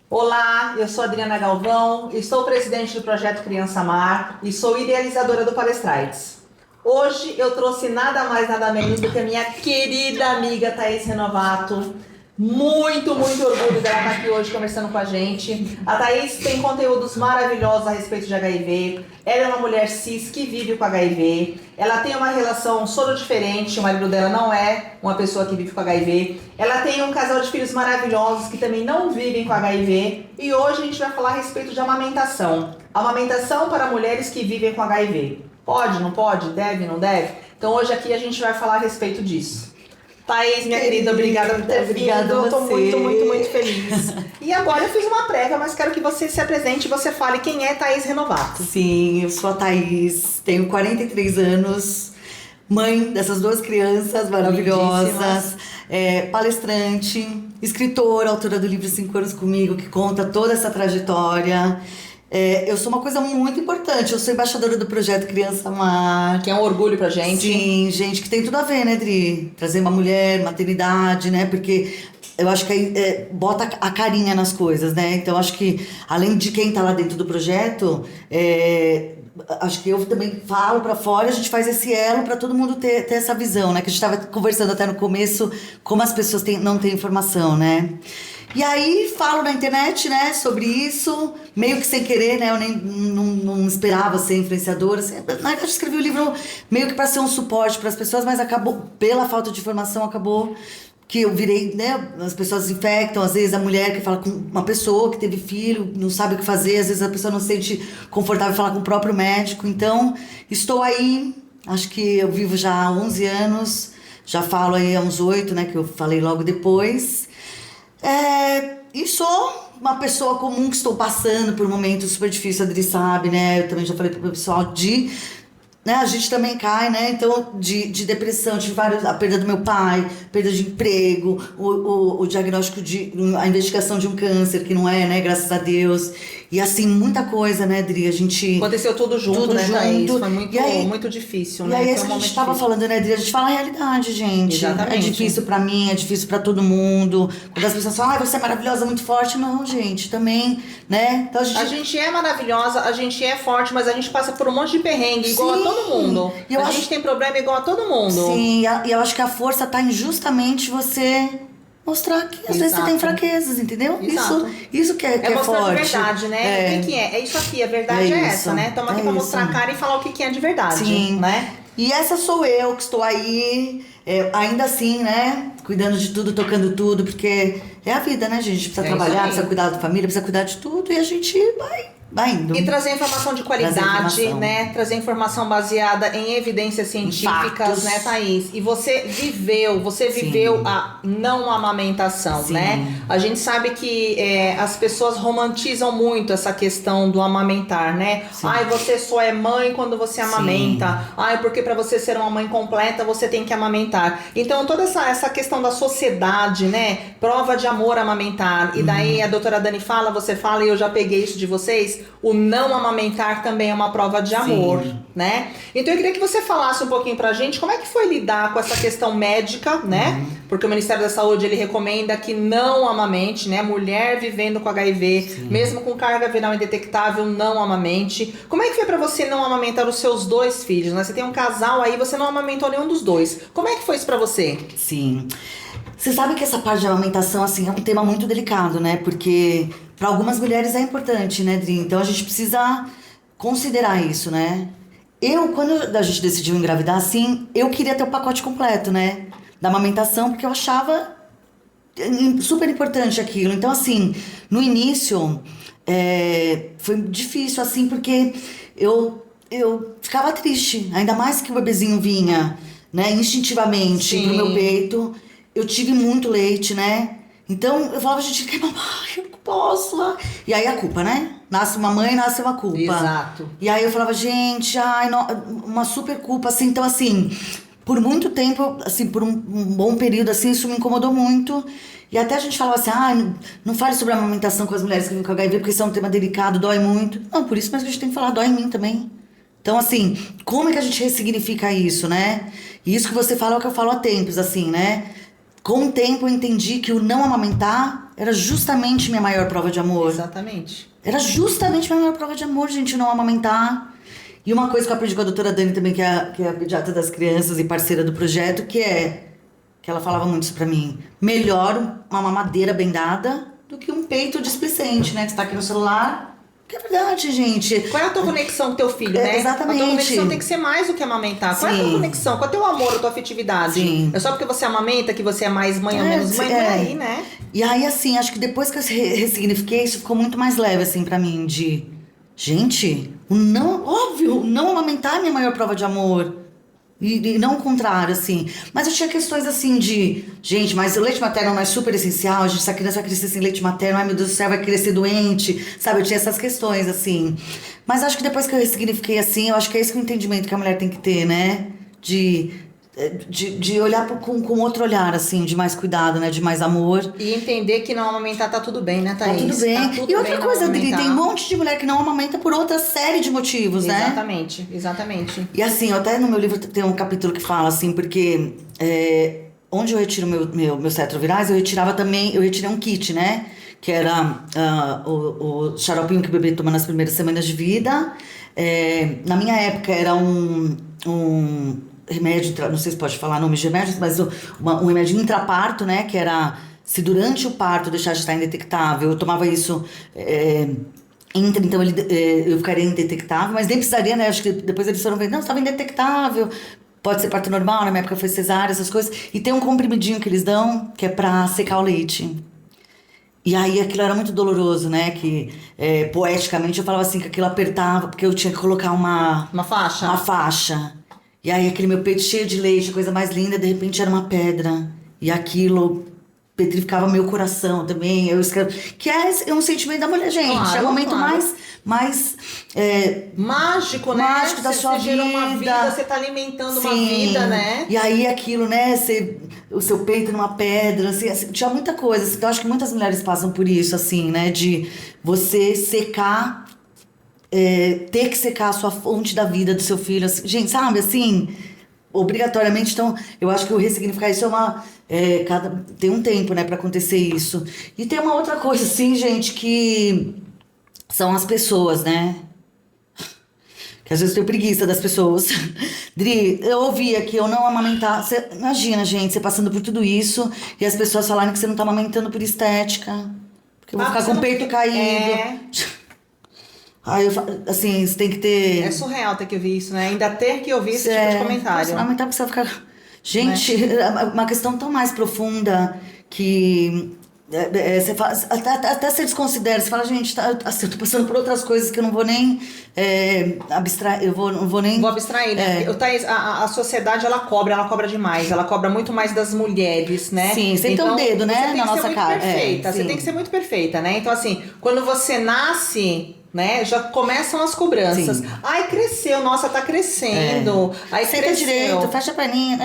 Olá, eu sou Adriana Galvão, estou presidente do Projeto Criança Amar e sou idealizadora do Palestrites. Hoje eu trouxe nada mais, nada menos do que a minha querida amiga Thaís Renovato. Muito orgulho dela estar aqui hoje conversando com a gente. A Thaís tem conteúdos maravilhosos a respeito de HIV. Ela é uma mulher cis que vive com HIV. Ela tem uma relação soro diferente, o marido dela não é uma pessoa que vive com HIV. Ela tem um casal de filhos maravilhosos que também não vivem com HIV. E hoje a gente vai falar a respeito de amamentação. Amamentação para mulheres que vivem com HIV. Pode, não pode? Deve, não deve? Então hoje aqui a gente vai falar a respeito disso. Thaís, minha querida, obrigada por ter vindo. Eu tô muito feliz. E agora eu fiz uma prévia, mas quero que você se apresente e você fale quem é Thaís Renovato. Sim, eu sou a Thaís, tenho 43 anos, mãe dessas duas crianças maravilhosas, palestrante, escritora, autora do livro 5 anos comigo, que conta toda essa trajetória. Eu sou uma coisa muito importante, eu sou embaixadora do projeto Criança Amar. Que é um orgulho pra gente. Sim, gente, que tem tudo a ver, né, Dri? Trazer uma mulher, maternidade, né? Porque eu acho que bota a carinha nas coisas, né? Então, acho que, além de quem tá lá dentro do projeto, acho que eu também falo pra fora, a gente faz esse elo pra todo mundo ter essa visão, né? Que a gente tava conversando até no começo, como as pessoas não têm informação, né? E aí falo na internet, né, sobre isso, meio que sem querer, né, eu nem não esperava ser influenciadora. Assim, na verdade, eu escrevi o livro meio que para ser um suporte para as pessoas, mas acabou, pela falta de informação, acabou que eu virei, né, as pessoas infectam, às vezes a mulher que fala com uma pessoa que teve filho, não sabe o que fazer, às vezes a pessoa não se sente confortável em falar com o próprio médico. Então, estou aí, acho que eu vivo já há 11 anos, já falo aí há uns 8, né, que eu falei logo depois. E sou uma pessoa comum que estou passando por um momento super difícil, a Adri sabe, né? Eu também já falei pro pessoal né? A gente também cai, né? Então, de depressão, tive a perda do meu pai, perda de emprego, o diagnóstico a investigação de um câncer, que não é, né? Graças a Deus. E assim, muita coisa, né, Adri? A gente... Aconteceu tudo junto, né, Thaís? Foi muito difícil, né? E aí, a gente tava falando, né, Adri? A gente fala a realidade, gente. Exatamente. É difícil pra mim, é difícil pra todo mundo. Quando as pessoas falam, você é maravilhosa, muito forte. Não, gente, também, né? Então, a gente é maravilhosa, a gente é forte, mas a gente passa por um monte de perrengue, igual a todo mundo. A gente tem problema igual a todo mundo. Sim, e eu acho que a força tá em justamente você... mostrar que às vezes você tem fraquezas, entendeu? Isso que é mostrar forte. de verdade, né? O que é? É isso aqui, a verdade é essa, né? Estamos aqui pra mostrar a cara e falar o que é de verdade. Sim. Né? E essa sou eu que estou aí, ainda assim, né? Cuidando de tudo, tocando tudo, porque é a vida, né, gente? A gente precisa trabalhar, precisa cuidar da família, precisa cuidar de tudo e a gente vai indo. E trazer informação de qualidade, né? Trazer informação baseada em evidências científicas, né, Thaís? E você viveu a não amamentação, né? A gente sabe que as pessoas romantizam muito essa questão do amamentar, né? Sim. Ai, você só é mãe quando você amamenta. Ai, porque para você ser uma mãe completa, você tem que amamentar. Então, toda essa questão da sociedade, né? Prova de amor amamentar. E daí a doutora Dani fala, você fala, e eu já peguei isso de vocês. O não amamentar também é uma prova de amor, né? Então eu queria que você falasse um pouquinho pra gente como é que foi lidar com essa questão médica, né? Porque o Ministério da Saúde, ele recomenda que não amamente, né? Mulher vivendo com HIV, mesmo com carga viral indetectável, não amamente. Como é que foi pra você não amamentar os seus 2 filhos, né? Você tem um casal aí, você não amamentou nenhum dos 2. Como é que foi isso pra você? Sim. Você sabe que essa parte de amamentação, assim, é um tema muito delicado, né? Porque para algumas mulheres é importante, né, Dri? Então a gente precisa considerar isso, né? Quando a gente decidiu engravidar, assim, eu queria ter o pacote completo, né? Da amamentação, porque eu achava super importante aquilo. Então, assim, no início, foi difícil, assim, porque eu ficava triste. Ainda mais que o bebezinho vinha, né, instintivamente pro meu peito. Eu tive muito leite, né? Então, eu falava, gente, quer mamar? Eu não posso. E aí, a culpa, né? Nasce uma mãe, nasce uma culpa. Exato. E aí, eu falava, gente, uma super culpa, assim. Então, assim, por muito tempo, assim, por um bom período, assim, isso me incomodou muito. E até a gente falava assim, não fale sobre a amamentação com as mulheres que vivem com HIV, porque isso é um tema delicado, dói muito. Não, por isso mesmo que a gente tem que falar, dói em mim também. Então, assim, como é que a gente ressignifica isso, né? E isso que você fala é o que eu falo há tempos, assim, né? com o tempo eu entendi que o não amamentar era justamente minha maior prova de amor. Exatamente. Era justamente minha maior prova de amor, gente, o não amamentar. E uma coisa que eu aprendi com a doutora Dani também, que é a pediatra das crianças e parceira do projeto, que ela falava muito isso pra mim. Melhor uma mamadeira bem dada do que um peito displicente, né? Que você tá aqui no celular. Que é verdade, gente. Qual é a tua conexão com teu filho, né? Exatamente. A tua conexão tem que ser mais do que amamentar. Qual é a tua conexão? Qual é o teu amor, a tua afetividade? Sim. É só porque você amamenta que você é mais mãe ou menos mãe? Por aí, né? E aí, assim, acho que depois que eu ressignifiquei, isso ficou muito mais leve, assim, pra mim, de... Gente, óbvio, não amamentar é a minha maior prova de amor. E não o contrário, assim. Mas eu tinha questões assim de... Gente, mas o leite materno não é super essencial? A gente, essa criança vai crescer sem leite materno. Ai, meu Deus do céu, vai crescer doente. Sabe, eu tinha essas questões, assim. Mas acho que depois que eu ressignifiquei, assim, eu acho que é esse que o entendimento que a mulher tem que ter, né? De olhar com outro olhar, assim, de mais cuidado, né? De mais amor. E entender que não amamentar tá tudo bem, né, Thaís? Tá tudo bem. Tá tudo e outra bem coisa, Dri, tem um monte de mulher que não amamenta por outra série de motivos, né? Exatamente. E assim, até no meu livro tem um capítulo que fala assim, porque onde eu retiro meus retrovirais, eu retirei um kit, né? Que era o xaropinho que o bebê toma nas primeiras semanas de vida. Na minha época era um remédio, não sei se pode falar nomes de remédios, mas um remédio intraparto, né? Que era, se durante o parto deixar de estar indetectável, eu tomava isso... então eu ficaria indetectável, mas nem precisaria, né? Acho que depois eles foram vendo, não, estava indetectável, pode ser parto normal, na minha época foi cesárea, essas coisas. E tem um comprimidinho que eles dão, que é pra secar o leite. E aí aquilo era muito doloroso, né? Que poeticamente eu falava assim, que aquilo apertava, porque eu tinha que colocar uma faixa. Uma faixa. E aí aquele meu peito cheio de leite, a coisa mais linda, de repente era uma pedra. E aquilo petrificava meu coração também. Eu escrevo, que é um sentimento da mulher, gente. Claro, é o momento claro. mais mágico, né? Mágico da sua Você vida. gerou uma vida, você tá alimentando uma vida, né? E aí aquilo, né? O seu peito numa pedra, assim, tinha muita coisa. Assim, então, eu acho que muitas mulheres passam por isso, assim, né? De você secar, ter que secar a sua fonte da vida do seu filho. Assim, gente, sabe, assim, obrigatoriamente. Então, eu acho que o ressignificar isso tem um tempo, né, pra acontecer isso. E tem uma outra coisa, assim, gente, que são as pessoas, né? Que às vezes eu tenho preguiça das pessoas. Dri, eu ouvia que eu não amamentar. Imagina, gente, você passando por tudo isso e as pessoas falarem que você não tá amamentando por estética. Porque eu vou ficar com o peito caído. Aí eu falo, assim, você tem que ter. É surreal ter que ouvir isso, né? Ainda ter que ouvir esse tipo de comentário. Você não amamentar porque você vai ficar. Gente, uma questão tão mais profunda que. Você fala, até você desconsidera, você fala, gente, eu tô passando por outras coisas que eu não vou nem abstrair, não vou nem... Vou abstrair, né? Thaís, a sociedade, ela cobra demais, ela cobra muito mais das mulheres, né? Sim, sem ter um dedo, né, na nossa cara. Você tem que ser muito perfeita, né? Então, assim, quando você nasce... né? Já começam as cobranças. Sim. Ai, cresceu, nossa, tá crescendo. Aí senta direito, fecha a perninha,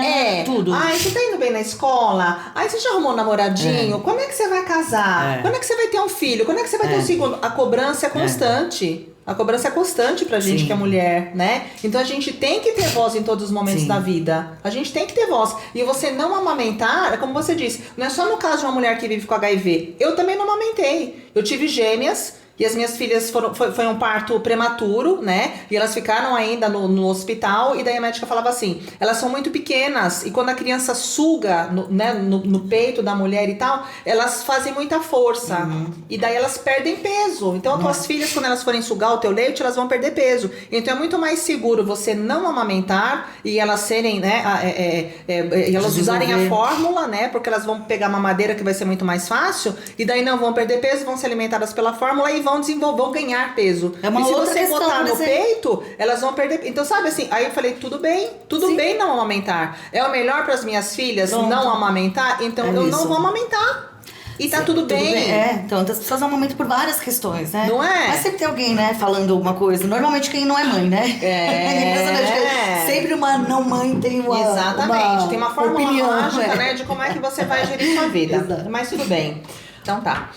tudo. Ai, você tá indo bem na escola? Ai, você já arrumou um namoradinho? Quando é que você vai casar? Quando é que você vai ter um filho? Quando é que você vai ter um segundo? A cobrança é constante. A cobrança é constante pra gente que é mulher, né? Então a gente tem que ter voz em todos os momentos da vida. A gente tem que ter voz. E você não amamentar, é como você disse, não é só no caso de uma mulher que vive com HIV. Eu também não amamentei. Eu tive gêmeas. E as minhas filhas foi um parto prematuro, né? E elas ficaram ainda no hospital. E daí a médica falava assim, elas são muito pequenas. E quando a criança suga no peito da mulher e tal, elas fazem muita força. E daí elas perdem peso. Então as tuas filhas, quando elas forem sugar o teu leite, elas vão perder peso. Então é muito mais seguro você não amamentar e elas serem, né? E elas usarem a fórmula, né? Porque elas vão pegar uma madeira que vai ser muito mais fácil. E daí não vão perder peso, vão ser alimentadas pela fórmula e vão ganhar peso. É uma e se outra você questão, botar no peito, elas vão perder. Então, sabe assim, aí eu falei, tudo bem não amamentar. É o melhor para as minhas filhas não amamentar, então eu não vou amamentar. E tá tudo bem. Então as pessoas amamentam por várias questões, né? Não é? Mas sempre tem alguém, né, falando alguma coisa. Normalmente quem não é mãe, né? Sempre uma não mãe tem uma. Exatamente. Tem uma fórmula opinião, mágica, né, de como é que você vai gerir sua vida. Mas tudo bem. Então tá.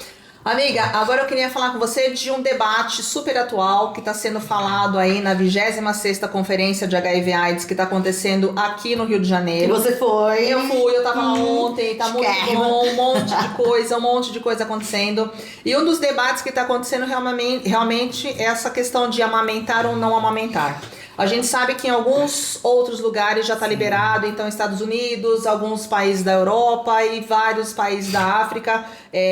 Amiga, agora eu queria falar com você de um debate super atual que está sendo falado aí na 26ª Conferência de HIV/AIDS que está acontecendo aqui no Rio de Janeiro. E você foi? Eu fui, eu tava lá ontem, tá muito bom, um monte de coisa acontecendo. E um dos debates que está acontecendo realmente é essa questão de amamentar ou não amamentar. A gente sabe que em alguns outros lugares já está liberado, então Estados Unidos, alguns países da Europa e vários países da África,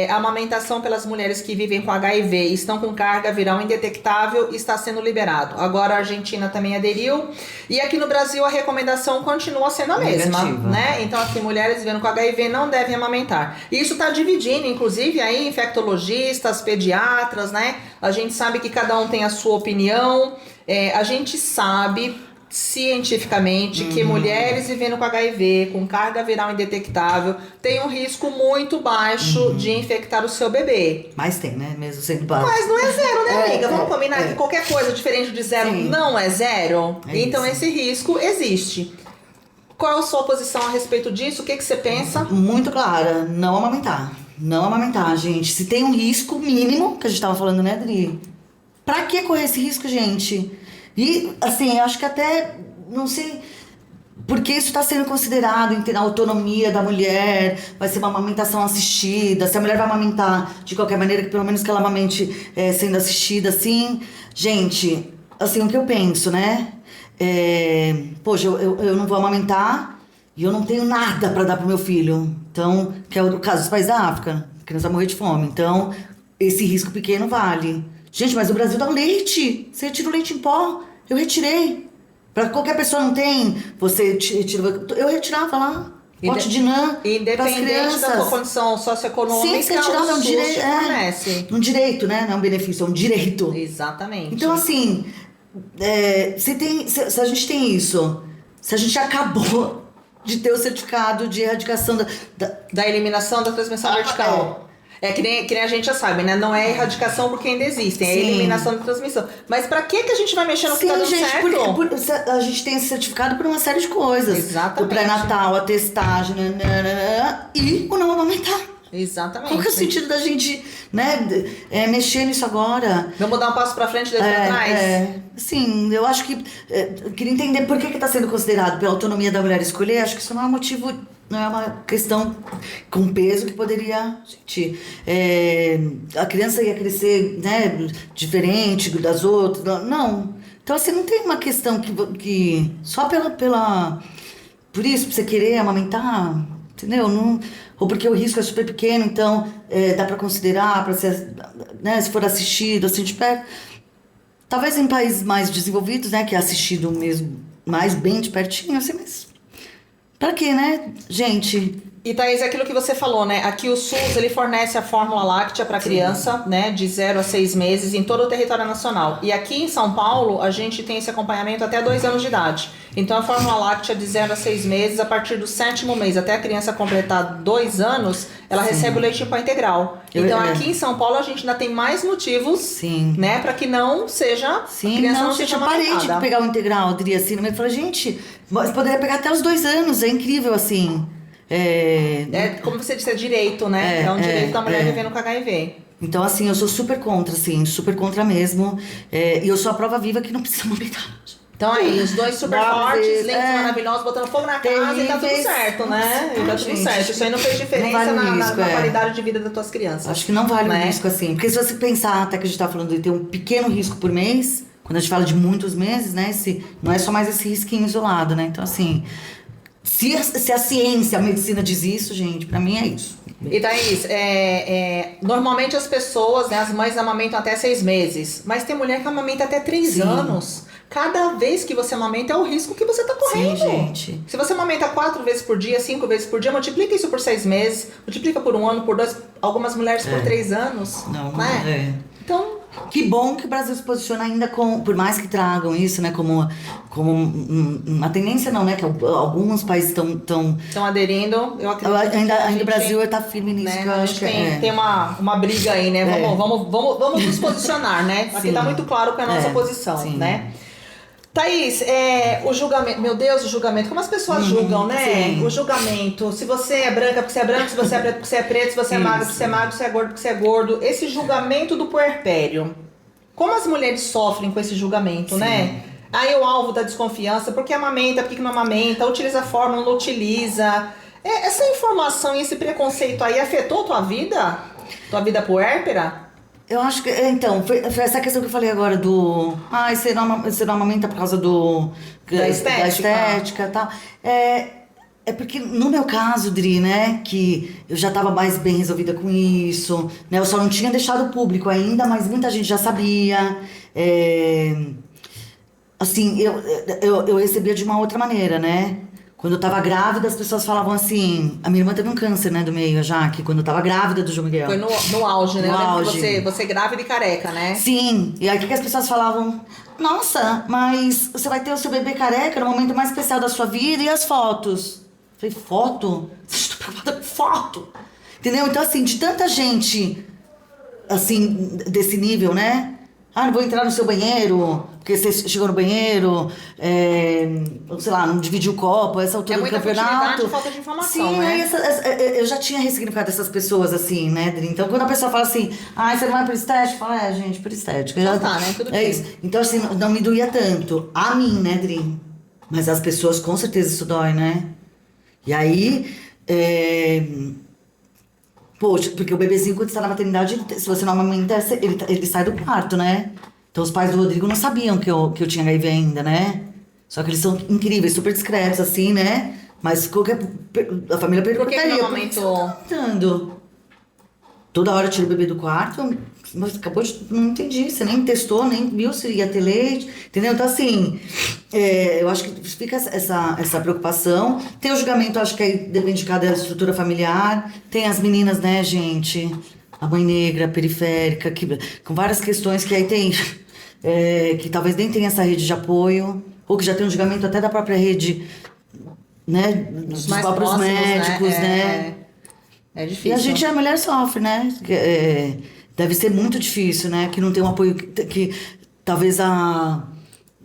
a amamentação pelas mulheres que vivem com HIV e estão com carga viral indetectável está sendo liberado. Agora a Argentina também aderiu e aqui no Brasil a recomendação continua sendo a mesma, né? Então aqui mulheres vivendo com HIV não devem amamentar. E isso está dividindo, inclusive aí infectologistas, pediatras, né? A gente sabe que cada um tem a sua opinião. A gente sabe cientificamente que mulheres vivendo com HIV, com carga viral indetectável, têm um risco muito baixo de infectar o seu bebê. Mas tem, né? Mesmo sendo baixo. Mas não é zero, né, amiga? Vamos combinar que qualquer coisa diferente de zero não é zero? Então esse risco existe. Qual a sua posição a respeito disso? O que você pensa? Muito clara, não amamentar. Não amamentar, gente. Se tem um risco mínimo, que a gente tava falando, né, Adri? Pra que correr esse risco, gente? E, assim, eu acho que até, não sei, porque isso está sendo considerado a autonomia da mulher, vai ser uma amamentação assistida, se a mulher vai amamentar de qualquer maneira, que pelo menos que ela amamente sendo assistida, assim. Gente, assim, o que eu penso, né? Poxa, eu não vou amamentar e eu não tenho nada pra dar pro meu filho. Então, que é o caso dos países da África, a criança vai morrer de fome. Então, esse risco pequeno vale. Gente, mas o Brasil dá leite. Você retira o leite em pó. Eu retirei. Pra qualquer pessoa não tem. Você retira. Eu retirava lá. Pote de NAN. Independente da sua condição socioeconômica. Sim, você retirava, é um direito. Um direito, né? Não é um benefício, é um direito. Exatamente. Então, assim, se a gente tem isso, se a gente acabou de ter o certificado de erradicação da eliminação da transmissão vertical. Que nem a gente já sabe, né? Não é erradicação porque ainda existem, é eliminação da transmissão. Mas pra que a gente vai mexer no que tá dando certo? A gente tem esse certificado por uma série de coisas. Exatamente. O pré-natal, a testagem, e o não amamentar. Exatamente. Qual que é o sentido da gente, né, mexer nisso agora? Vamos dar um passo pra frente e dois pra trás? Sim, eu acho que... queria entender por que tá sendo considerado pela autonomia da mulher escolher. Acho que isso não é um motivo... Não é uma questão com peso que poderia... Gente, a criança ia crescer, né, diferente das outras. Não. Então, assim, não tem uma questão que só por isso, pra você querer amamentar, entendeu? Não, ou porque o risco é super pequeno, então dá pra considerar, pra ser, né, se for assistido, assim, de perto. Talvez em países mais desenvolvidos, né, que é assistido mesmo mais bem de pertinho, assim, mas... Pra quê, né, gente? E, Thaís, é aquilo que você falou, né? Aqui o SUS, ele fornece a fórmula láctea para criança, né? De 0 a 6 meses em todo o território nacional. E aqui em São Paulo, a gente tem esse acompanhamento até 2 anos de idade. Então, a fórmula láctea de 0 a 6 meses, a partir do 7º mês, até a criança completar 2 anos, ela recebe o leite em pó integral. Então, aqui em São Paulo, a gente ainda tem mais motivos, né? Para que não seja... a criança não seja amamentada. Eu parei de pegar o integral, Adri, assim, eu falei, gente, você poderia pegar até os 2 anos, é incrível, assim... como você disse, é direito, né? É um direito da mulher vivendo com HIV. Então, assim, eu sou super contra, assim, super contra mesmo. E eu sou a prova viva que não precisa amamentar. Então aí, os dois super fortes, lindos, maravilhosos, botando fogo na casa e tá tudo certo, né? E tá tudo certo. Isso aí não fez diferença na qualidade de vida das tuas crianças. Acho que não vale o risco, assim. Porque se você pensar, até que a gente tá falando de ter um pequeno risco por mês, quando a gente fala de muitos meses, né? Não é só mais esse risquinho isolado, né? Então, assim... Se a ciência, a medicina diz isso, gente, pra mim é isso. E Thaís, normalmente as pessoas, né, as mães amamentam até 6 meses, mas tem mulher que amamenta até 3 anos. Cada vez que você amamenta é o risco que você tá correndo. Sim, gente. Se você amamenta 4 vezes por dia, 5 vezes por dia, multiplica isso por 6 meses, multiplica por 1 ano, por 2, algumas mulheres por 3 anos. Não, né? Então... Que bom que o Brasil se posiciona ainda por mais que tragam isso, né, como uma tendência não, né, que alguns países estão aderindo, eu acredito. Ainda o Brasil está firme nisso, né? Que eu acho que tem uma briga aí, né, vamos nos posicionar, né, aqui tá muito claro qual é a nossa posição, né. Thaís, o julgamento, meu Deus, o julgamento, como as pessoas julgam, né? Sim. O julgamento, se você é branca porque você é branco, se você é preto porque você é preto, se você é magro porque você é magro, se você é gordo porque você é gordo. Esse julgamento do puerpério. Como as mulheres sofrem com esse julgamento, né? Aí o alvo da desconfiança, por que amamenta, por que não amamenta, utiliza a fórmula, não utiliza. Essa informação e esse preconceito aí afetou tua vida? Tua vida puérpera? Eu acho que, então, foi essa questão que eu falei agora do... você não amamenta por causa da estética e tal. É porque, no meu caso, Dri, né, que eu já estava mais bem resolvida com isso, né, eu só não tinha deixado público ainda, mas muita gente já sabia. Assim, eu recebia de uma outra maneira, né? Quando eu tava grávida, as pessoas falavam assim... A minha irmã teve um câncer, né, do meio, já, que quando eu tava grávida do João Miguel. Foi no auge, né? No auge. Você grávida e careca, né? Sim. E aí, o que as pessoas falavam? Nossa, mas você vai ter o seu bebê careca no momento mais especial da sua vida, e as fotos? Eu falei, foto? Você está preocupada com foto? Entendeu? Então, assim, de tanta gente, assim, desse nível, né? Não vou entrar no seu banheiro, porque você chegou no banheiro, sei lá, não dividiu o copo, essa altura do campeonato. É falta de informação, sim, né? Eu já tinha ressignificado essas pessoas, assim, né, Dri? Então, quando a pessoa fala assim, você não vai por estética? Eu falo, gente, por estética. Já tá, né? Tudo bem. Isso. Então, assim, não me doía tanto. A mim, né, Dri? Mas as pessoas, com certeza, isso dói, né? E aí... Poxa, porque o bebezinho, quando está na maternidade, se você não amamenta, ele sai do quarto, né? Então, os pais do Rodrigo não sabiam que eu tinha HIV ainda, né? Só que eles são incríveis, super discretos, assim, né? Mas a família perguntaria, por que você não tá amamentando? Toda hora tira o bebê do quarto, mas acabou de... Não entendi, você nem testou, nem viu se ia ter leite, entendeu? Então, assim, eu acho que fica essa preocupação. Tem o julgamento, acho que aí depende de cada estrutura familiar. Tem as meninas, né, gente? A mãe negra, periférica, com várias questões que aí tem... que talvez nem tenha essa rede de apoio, ou que já tem um julgamento até da própria rede, né? Dos próprios próximos, médicos, né? É difícil. E a mulher sofre, né? Deve ser muito difícil, né? Que não tem um apoio, que talvez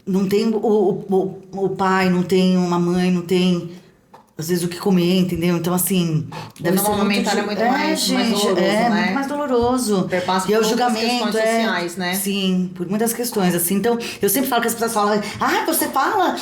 não tem o pai, não tem uma mãe, não tem, às vezes, o que comer, entendeu? Então, assim, deve ser muito difícil. É muito mais doloroso, né? Muito mais doloroso. Perpassa e por o julgamento questões sociais, né? Sim, por muitas questões, assim. Então, eu sempre falo que as pessoas falam, você fala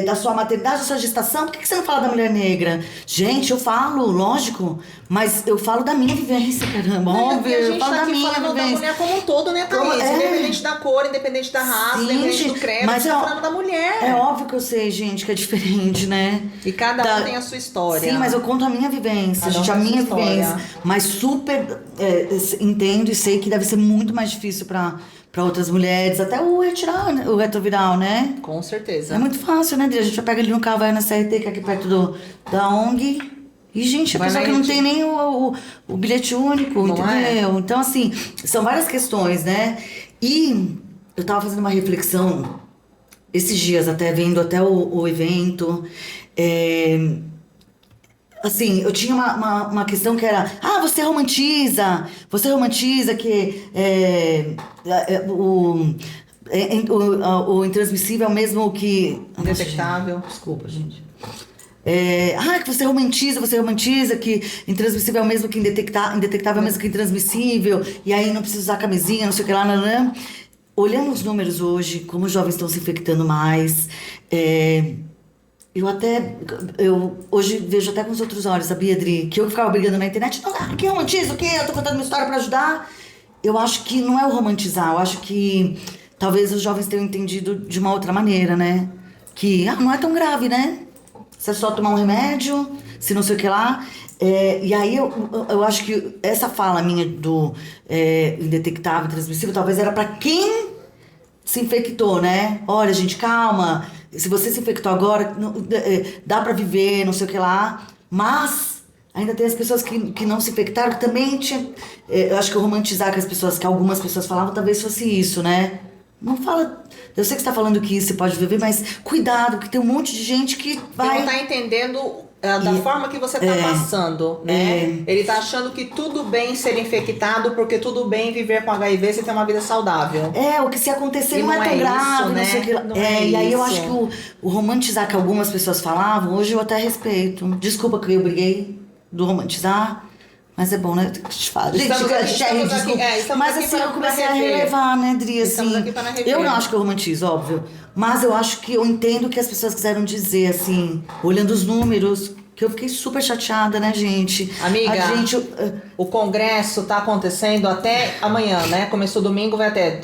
da sua maternidade, da sua gestação, por que você não fala da mulher negra? Gente, eu falo, lógico, mas eu falo da minha vivência, caramba, óbvio. Eu falo da minha vivência. Da mulher como um todo, né, Thaís? Independente da cor, independente da raça, independente do credo, mas tá falando da mulher. É óbvio que eu sei, gente, que é diferente, né? E cada um tem a sua história. Sim, mas eu conto a minha vivência, a minha vivência. Mas super entendo e sei que deve ser muito mais difícil pra outras mulheres, até o retroviral, né? Com certeza. É muito fácil, né, Dri? A gente pega ali no carro, vai na CRT, que é aqui perto da ONG. E, gente, a pessoa que não tem nem o bilhete único, entendeu? Então, assim, são várias questões, né? E eu tava fazendo uma reflexão esses dias, até vendo até o evento. Assim, eu tinha uma questão que era... você romantiza que o intransmissível é o mesmo que... Indetectável. Desculpa, gente. Que você romantiza que intransmissível é o mesmo que indetectável é o mesmo que intransmissível, e aí não precisa usar camisinha, não sei o que lá, Olhando os números hoje, como os jovens estão se infectando mais, eu hoje vejo até com os outros olhos, sabia, Adri? Que eu ficava brigando na internet, que romantiza, o quê? Eu tô contando minha história pra ajudar. Eu acho que não é o romantizar, eu acho que talvez os jovens tenham entendido de uma outra maneira, né? Que, não é tão grave, né? Você é só tomar um remédio, se não sei o que lá. E aí eu acho que essa fala minha do indetectável, transmissível, talvez era pra quem se infectou, né? Olha, gente, calma. Se você se infectou agora, dá pra viver, não sei o que lá. Mas ainda tem as pessoas que não se infectaram, que também tinha... eu acho que romantizar que algumas pessoas falavam, talvez fosse isso, né? Não fala... Eu sei que você tá falando que você pode viver, mas cuidado, porque tem um monte de gente que vai... Não tá entendendo da forma que você tá passando, né? Ele tá achando que tudo bem ser infectado, porque tudo bem viver com HIV, você ter uma vida saudável. O que se acontecer não é tão grave, né? não sei o que. E aí eu acho que o romantizar que algumas pessoas falavam, hoje eu até respeito. Desculpa que eu briguei do romantizar. Mas é bom, né? Que te falo. Mas assim, eu comecei a relevar, né, Dri? Assim, eu não acho que eu romantizo, óbvio. Mas eu acho que eu entendo o que as pessoas quiseram dizer, assim, olhando os números, que eu fiquei super chateada, né, gente? Amiga, o congresso tá acontecendo até amanhã, né? Começou domingo, vai até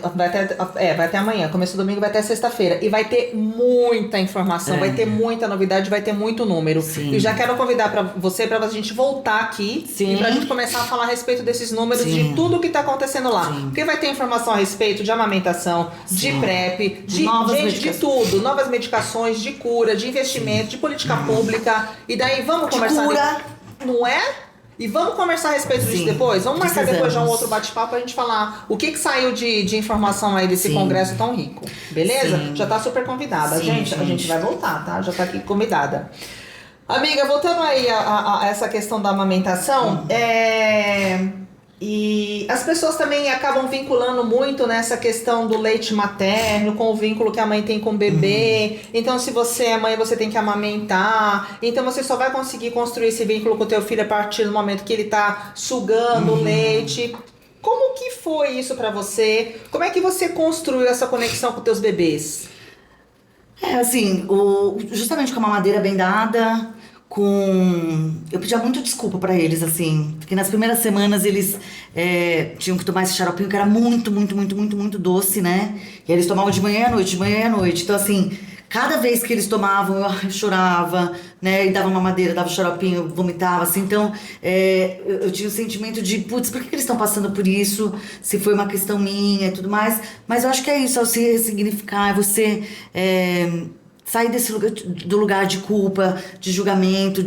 amanhã. Começou domingo, vai até sexta-feira. E vai ter muita informação, vai ter muita novidade, vai ter muito número. Sim. E já quero convidar pra gente voltar aqui e pra gente começar a falar a respeito desses números, de tudo que tá acontecendo lá. Porque vai ter informação a respeito de amamentação, de PrEP, de tudo. Novas medicações, de cura, de investimento, de política pública. E daí vamos conversar. Não é? E vamos conversar a respeito disso depois? Vamos marcar depois já um outro bate-papo pra gente falar o que saiu de informação aí desse congresso tão rico. Beleza? Já tá super convidada. A gente vai voltar, tá? Já tá aqui convidada. Amiga, voltando aí a essa questão da amamentação, e as pessoas também acabam vinculando muito nessa questão do leite materno com o vínculo que a mãe tem com o bebê. Então, se você é mãe, você tem que amamentar. Então, você só vai conseguir construir esse vínculo com o teu filho a partir do momento que ele tá sugando o leite. Como que foi isso pra você? Como é que você construiu essa conexão com teus bebês? Assim, justamente com a mamadeira bem dada... Eu pedia muito desculpa pra eles, assim, porque nas primeiras semanas eles tinham que tomar esse xaropinho que era muito, muito, muito, muito, muito doce, né? E eles tomavam de manhã à noite. Então, assim, cada vez que eles tomavam, eu chorava, né? E dava mamadeira, dava xaropinho, vomitava, assim. Então, eu tinha o sentimento de, putz, por que eles estão passando por isso? Se foi uma questão minha e tudo mais. Mas eu acho que é isso, é se ressignificar, é você... sair do lugar de culpa, de julgamento,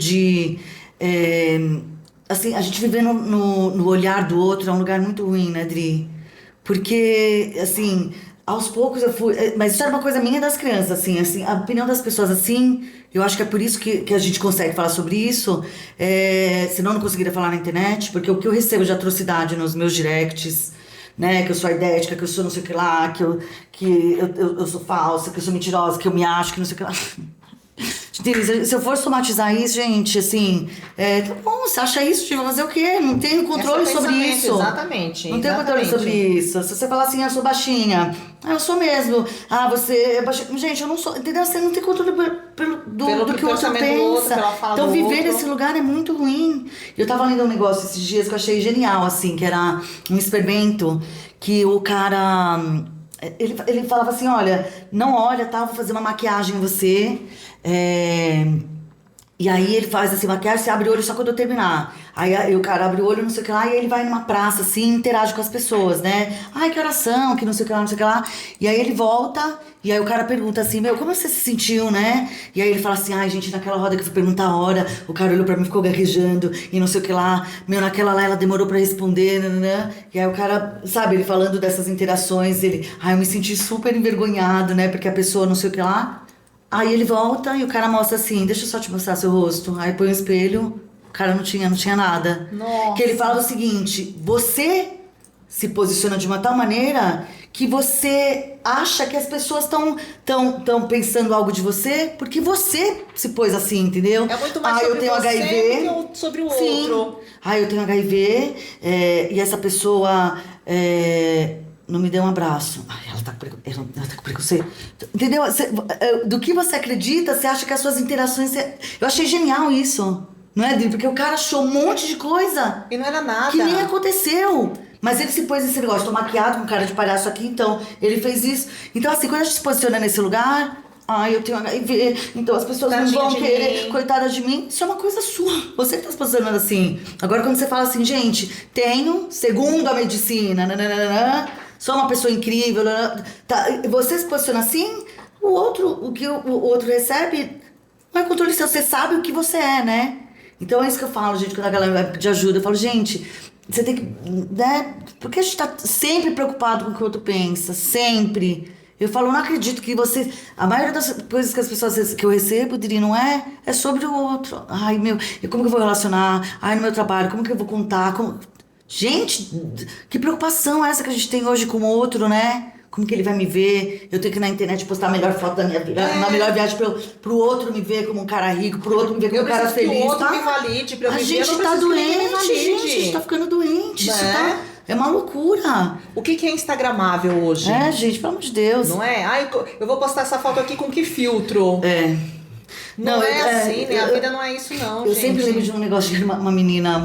assim, a gente vivendo no olhar do outro é um lugar muito ruim, né, Dri? Porque, assim, aos poucos eu fui... Mas isso era uma coisa minha das crianças, assim, a opinião das pessoas, assim... Eu acho que é por isso que a gente consegue falar sobre isso, senão eu não conseguiria falar na internet, porque o que eu recebo de atrocidade nos meus directs... Né, que eu sou idética, que eu sou não sei o que lá, que eu sou falsa, que eu sou mentirosa, que eu me acho, que não sei o que lá. Se eu for somatizar isso, gente, assim, tá bom, você acha isso, vai fazer o quê? Não tenho controle sobre isso. Exatamente. Não tenho controle sobre isso. Se você falar assim, eu sou baixinha, eu sou mesmo. Você é baixinha. Gente, eu não sou, entendeu? Você não tem controle do que o outro pensa. Então, viver nesse lugar é muito ruim. Eu tava lendo um negócio esses dias que eu achei genial, assim, que era um experimento que o cara... Ele falava assim, olha, não olha, tá? Vou fazer uma maquiagem em você. E aí ele faz assim, maquiagem, você abre o olho só quando eu terminar. Aí o cara abre o olho, não sei o que lá, e ele vai numa praça, assim, interage com as pessoas, né? Ai, que oração, que não sei o que lá, não sei o que lá. E aí ele volta, e aí o cara pergunta assim, como você se sentiu, né? E aí ele fala assim, ai, gente, naquela roda que eu fui perguntar a hora, o cara olhou pra mim, ficou gaguejando, e não sei o que lá. Naquela lá ela demorou pra responder, né? E aí o cara, sabe, ele falando dessas interações, eu me senti super envergonhado, né? Porque a pessoa não sei o que lá. Aí ele volta e o cara mostra assim, deixa eu só te mostrar seu rosto. Aí põe o espelho, o cara não tinha nada. Nossa. Que ele fala o seguinte, você se posiciona de uma tal maneira que você acha que as pessoas estão pensando algo de você porque você se pôs assim, entendeu? É muito mais sobre eu tenho você HIV, do que sobre o sim. outro. Eu tenho HIV e essa pessoa... não me deu um abraço. Ela tá com preconceito. Entendeu? Do que você acredita, você acha que as suas interações... Eu achei genial isso. Não é, Dri? Porque o cara achou um monte de coisa. E não era nada. Que nem aconteceu. Mas ele se pôs nesse negócio. Tô maquiado com cara de palhaço aqui, então ele fez isso. Então, assim, quando a gente se posiciona nesse lugar... eu tenho HIV, então as pessoas não vão querer, coitada de mim. Isso é uma coisa sua. Você que tá se posicionando assim. Agora, quando você fala assim, gente, tenho, segundo a medicina, sou uma pessoa incrível, você se posiciona assim, o que o outro recebe não é controle seu, você sabe o que você é, né? Então é isso que eu falo, gente, quando a galera vai pedir ajuda, eu falo, gente, você tem que, né? Porque a gente tá sempre preocupado com o que o outro pensa, sempre. Eu falo, não acredito que você... A maioria das coisas que as pessoas que eu recebo, Dri, não é? É sobre o outro. Ai, meu, e como que eu vou relacionar? Ai, no meu trabalho, como que eu vou contar? Gente, que preocupação é essa que a gente tem hoje com o outro, né? Como que ele vai me ver? Eu tenho que ir na internet postar a melhor foto da minha vida, na melhor viagem pro outro me ver como um cara rico, pro outro me ver como um cara feliz. Que o outro me valide, pra eu viver, a gente tá doente, gente, a gente tá ficando doente. Né? Isso tá... É uma loucura. O que é instagramável hoje? Gente, pelo amor de Deus. Não é? Ai, eu vou postar essa foto aqui com que filtro? Não é assim, né? A vida não é isso, não, eu gente. sempre lembro de um negócio de uma menina,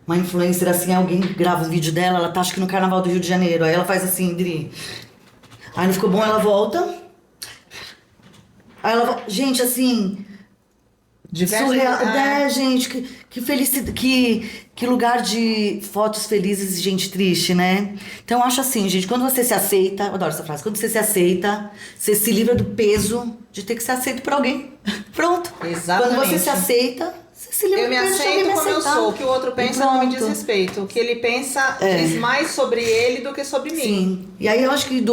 uma influencer, assim, alguém grava um vídeo dela, ela tá, acho que no Carnaval do Rio de Janeiro, aí ela faz assim, Dri. Aí não ficou bom, ela volta. Aí ela... Gente, assim... surreal. Gente, que felicidade, que lugar de fotos felizes e gente triste, né? Então eu acho assim, gente, quando você se aceita, eu adoro essa frase, quando você se aceita, você se livra do peso de ter que ser aceito por alguém. Pronto. Exatamente. Quando você se aceita, você se livra do peso de alguém me aceitar. Eu me aceito como eu sou. O que o outro pensa não me diz respeito. O que ele pensa diz mais sobre ele do que sobre mim. Sim. E aí eu acho que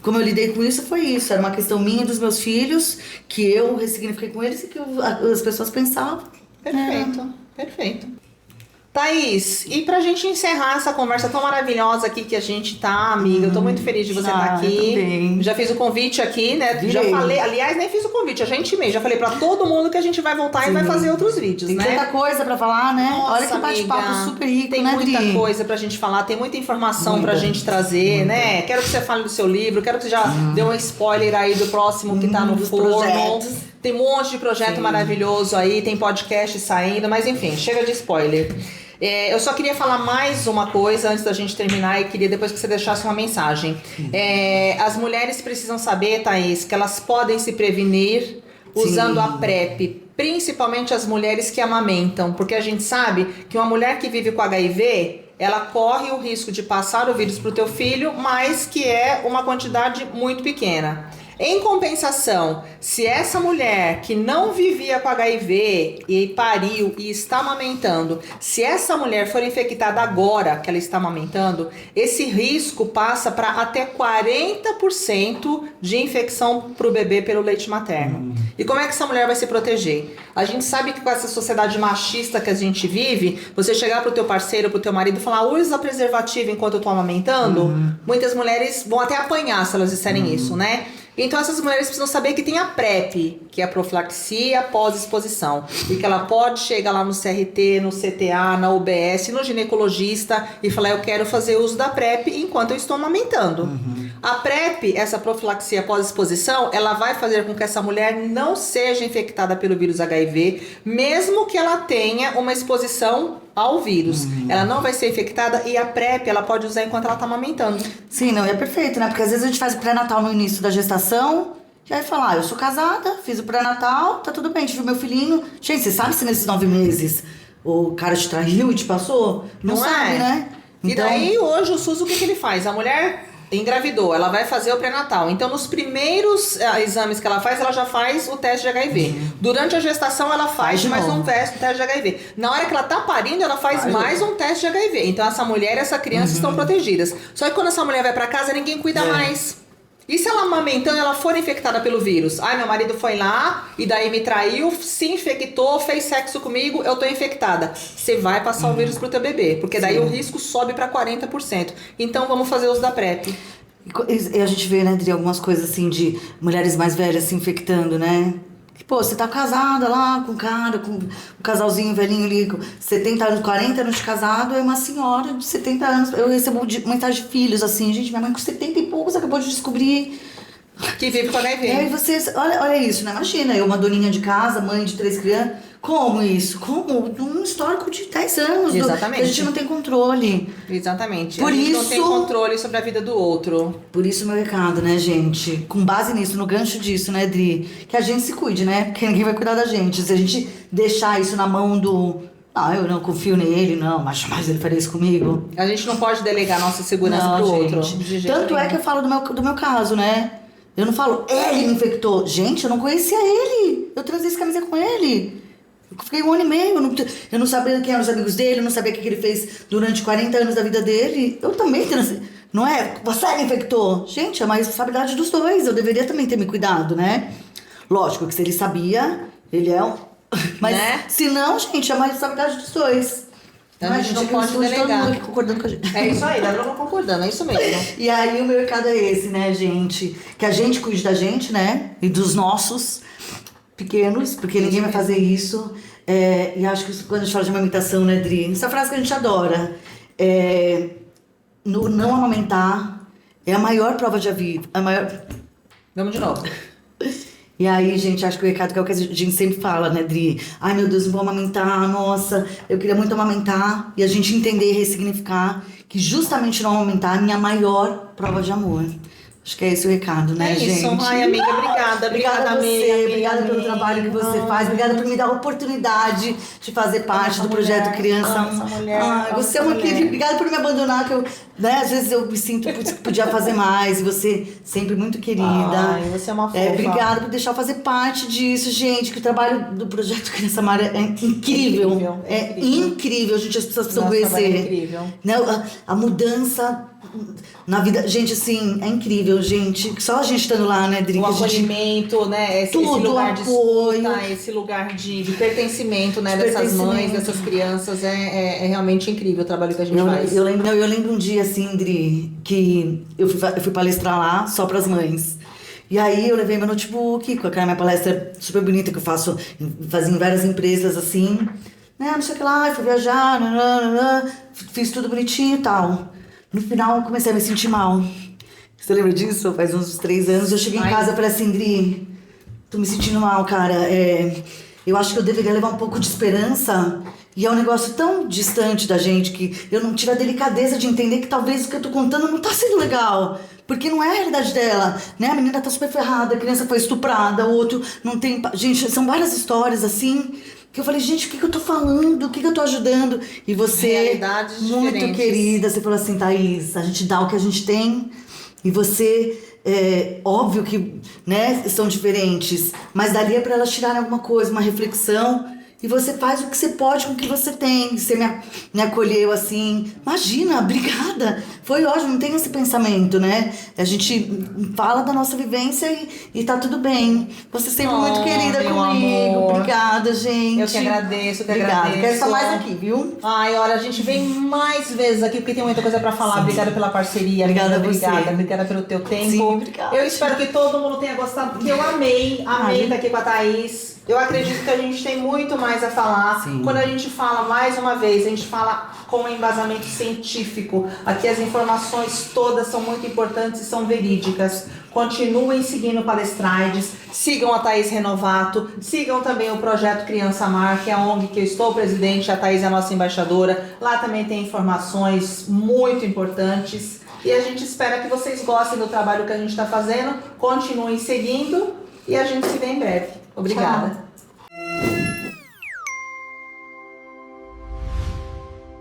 como eu lidei com isso foi isso. Era uma questão minha e dos meus filhos, que eu ressignifiquei com eles e que as pessoas pensavam. Perfeito, perfeito. Thaís, e pra gente encerrar essa conversa tão maravilhosa aqui que a gente tá, amiga, eu tô muito feliz de você estar aqui. Já fiz o convite aqui, né? Virei. Já falei, aliás, nem fiz o convite, eu já intimei, já falei pra todo mundo que a gente vai voltar e vai fazer outros vídeos, né? Tem tanta coisa pra falar, né? Nossa, olha que bate-papo super rico, tem muita coisa pra gente falar, tem muita informação pra gente trazer, né? Quero que você fale do seu livro, quero que você já dê um spoiler aí do próximo que tá no forno. Projetos. Tem um monte de projeto maravilhoso aí, tem podcast saindo, mas enfim, chega de spoiler. Eu só queria falar mais uma coisa antes da gente terminar e queria depois que você deixasse uma mensagem. As mulheres precisam saber, Thaís, que elas podem se prevenir usando a PrEP, principalmente as mulheres que amamentam, porque a gente sabe que uma mulher que vive com HIV, ela corre o risco de passar o vírus para o teu filho, mas que é uma quantidade muito pequena. Em compensação, se essa mulher que não vivia com HIV e pariu e está amamentando, se essa mulher for infectada agora que ela está amamentando, esse risco passa para até 40% de infecção para o bebê pelo leite materno. E como é que essa mulher vai se proteger? A gente sabe que com essa sociedade machista que a gente vive, você chegar pro teu parceiro, pro teu marido e falar, usa preservativo enquanto eu tô amamentando, muitas mulheres vão até apanhar se elas disserem isso, né? Então essas mulheres precisam saber que tem a PrEP, que é a profilaxia pós-exposição, e que ela pode chegar lá no CRT, no CTA, na UBS, no ginecologista e falar, eu quero fazer uso da PrEP enquanto eu estou amamentando. A PrEP, essa profilaxia pós-exposição, ela vai fazer com que essa mulher não seja infectada pelo vírus HIV, mesmo que ela tenha uma exposição ao vírus. Ela não vai ser infectada e a PrEP ela pode usar enquanto ela tá amamentando. Sim, não, é perfeito, né? Porque às vezes a gente faz o pré-natal no início da gestação e aí fala, eu sou casada, fiz o pré-natal, tá tudo bem, tive o meu filhinho. Gente, você sabe se nesses 9 meses o cara te traiu e te passou? Não sabe, né? Então... E daí hoje o SUS o que ele faz? A mulher engravidou, ela vai fazer o pré-natal. Então, nos primeiros exames que ela faz, ela já faz o teste de HIV. Durante a gestação, ela faz mais um teste de HIV. Na hora que ela tá parindo, ela faz mais um teste de HIV. Então, essa mulher e essa criança estão protegidas. Só que quando essa mulher vai pra casa, ninguém cuida mais. E se ela amamentando, ela for infectada pelo vírus? Ai, meu marido foi lá e daí me traiu, se infectou, fez sexo comigo, eu tô infectada. Você vai passar o vírus pro teu bebê, porque daí o risco sobe pra 40%. Então vamos fazer uso da PrEP. E a gente vê, né, Adri, algumas coisas assim de mulheres mais velhas se infectando, né? Pô, você tá casada lá com um cara, com um casalzinho velhinho ali, com 70 anos, 40 anos de casado, é uma senhora de 70 anos. Eu recebo mensagem de filhos, assim, gente, minha mãe com 70 e poucos acabou de descobrir que vive com HIV. E vocês, olha isso, né? Imagina, eu uma doninha de casa, mãe de 3 crianças. Como isso? Como? Um histórico de 10 anos. Exatamente. A gente não tem controle. Exatamente. Por a gente isso, não tem controle sobre a vida do outro. Por isso o meu recado, né, gente? Com base nisso, no gancho disso, né, Dri? Que a gente se cuide, né? Porque ninguém vai cuidar da gente. Se a gente deixar isso na mão do... Ah, eu não confio nele, não, mas jamais ele faria isso comigo. A gente não pode delegar nossa segurança pro outro. Tanto é que eu falo do meu caso, né? Eu não falo, ele me infectou. Gente, eu não conhecia ele. Eu transei essa camisa com ele. Eu fiquei 1 ano e meio. Eu não sabia quem eram os amigos dele, eu não sabia o que ele fez durante 40 anos da vida dele. Eu também transei. Não é? Você me infectou. Gente, é uma responsabilidade dos dois. Eu deveria também ter me cuidado, né? Lógico que se ele sabia, ele é um... Mas né? Se não, gente, é uma responsabilidade dos dois. Então a gente não pode delegar. Aqui concordando com a gente. É isso aí, dá pra concordando, é isso mesmo. E aí o meu recado é esse, né, gente? Que a gente cuide da gente, né? E dos nossos pequenos, porque ninguém vai fazer isso. E acho que quando a gente fala de amamentação, né, Dri? Essa frase que a gente adora. No não amamentar é a maior prova de vida. Vamos de novo. E aí, gente, acho que o recado que é o que a gente sempre fala, né, Dri? Ai, meu Deus, não vou amamentar, nossa, eu queria muito amamentar. E a gente entender e ressignificar que justamente não amamentar é a minha maior prova de amor. Acho que é esse o recado, né, gente? Isso. Ai, amiga, obrigada. Obrigada a você, obrigada pelo trabalho que você faz. Obrigada por me dar a oportunidade de fazer parte do projeto Criança. Você é uma querida. Obrigada por me abandonar, que eu, né, às vezes eu me sinto que podia fazer mais. E você sempre muito querida. Ai, você é uma fofa. Obrigada por deixar eu fazer parte disso, gente. Que o trabalho do projeto Criança Amar é incrível. É incrível, gente. As pessoas precisam conhecer. É incrível. Né? A mudança na vida, gente, assim, é incrível, gente. Só a gente estando lá, né, Dri? O acolhimento, né? Esse lugar de escuta, esse lugar de pertencimento, né? Dessas mães, dessas crianças. É realmente incrível o trabalho que a gente faz. Eu lembro um dia, assim, Dri, que eu fui palestrar lá só pras mães. E aí eu levei meu notebook com aquela minha palestra super bonita que eu fazia em várias empresas, assim. Né, não sei o que lá, fui viajar, fiz tudo bonitinho e tal. No final, eu comecei a me sentir mal. Você lembra disso? Faz uns 3 anos. Eu cheguei em casa e falei assim, Dri, tô me sentindo mal, cara. Eu acho que eu deveria levar um pouco de esperança. E é um negócio tão distante da gente que eu não tive a delicadeza de entender que talvez o que eu tô contando não tá sendo legal. Porque não é a realidade dela, né? A menina tá super ferrada, a criança foi estuprada, o outro não tem... Gente, são várias histórias assim... Que eu falei, gente, o que eu tô falando? O que eu tô ajudando? E você, muito diferentes. Querida, você falou assim, Thaís, a gente dá o que a gente tem. E você, óbvio que, né, são diferentes. Mas daria pra elas tirarem alguma coisa, uma reflexão. E você faz o que você pode com o que você tem. Você me acolheu assim. Imagina, obrigada. Foi ótimo, não tem esse pensamento, né? A gente fala da nossa vivência e tá tudo bem. Você sempre muito querida comigo. Amor. Obrigada, gente. Eu que agradeço, Obrigada. Quero estar mais aqui, viu? Ai, olha, a gente vem mais vezes aqui porque tem muita coisa pra falar. Sim. Obrigada pela parceria. Obrigada, obrigada pelo teu tempo. Sim, obrigada. Eu espero que todo mundo tenha gostado, porque eu amei estar aqui com a Thaís. Eu acredito que a gente tem muito mais a falar. Sim. Quando a gente fala, mais uma vez, a gente fala com um embasamento científico. Aqui as informações todas são muito importantes e são verídicas. Continuem seguindo o Palestrides, sigam a Thaís Renovato, sigam também o Projeto Criança Amar, que é a ONG que eu estou presidente, a Thaís é a nossa embaixadora. Lá também tem informações muito importantes. E a gente espera que vocês gostem do trabalho que a gente está fazendo. Continuem seguindo e a gente se vê em breve. Obrigada. Tchau.